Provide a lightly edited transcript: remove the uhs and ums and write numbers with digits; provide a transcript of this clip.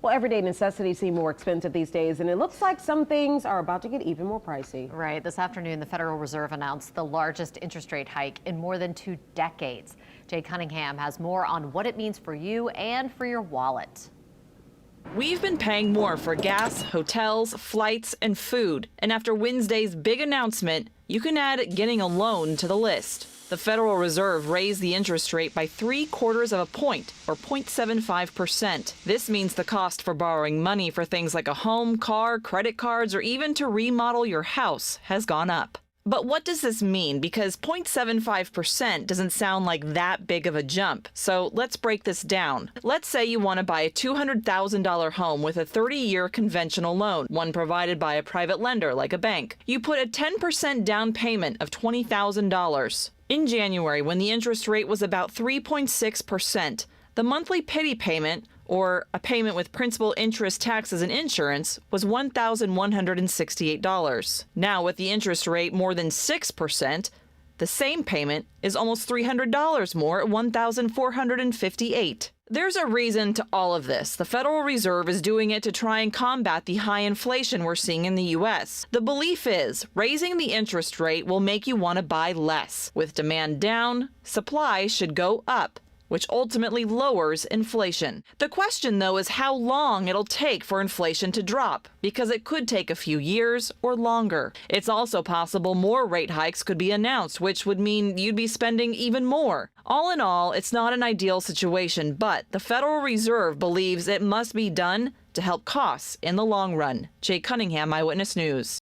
Well, everyday necessities seem more expensive these days, and it looks like some things are about to get even more pricey. Right. This afternoon, the Federal Reserve announced the largest interest rate hike in more than 2 decades. Jay Cunningham has more on what it means for you and for your wallet. We've been paying more for gas, hotels, flights, and food. And after Wednesday's big announcement, you can add getting a loan to the list. The Federal Reserve raised the interest rate by 3/4 of a point, or 0.75%. This means the cost for borrowing money for things like a home, car, credit cards, or even to remodel your house has gone up. But what does this mean? Because 0.75% doesn't sound like that big of a jump. So let's break this down. Let's say you want to buy a $200,000 home with a 30-year conventional loan, one provided by a private lender like a bank. You put a 10% down payment of $20,000. In January, when the interest rate was about 3.6%, the monthly pity payment, or a payment with principal, interest, taxes, and insurance, was $1,168. Now, with the interest rate more than 6%, the same payment is almost $300 more at $1,458. There's a reason to all of this. The Federal Reserve is doing it to try and combat the high inflation we're seeing in the U.S. The belief is raising the interest rate will make you want to buy less. With demand down, supply should go up, which ultimately lowers inflation. The question, though, is how long it'll take for inflation to drop, because it could take a few years or longer. It's also possible more rate hikes could be announced, which would mean you'd be spending even more. All in all, it's not an ideal situation, but the Federal Reserve believes it must be done to help costs in the long run. Jay Cunningham, Eyewitness News.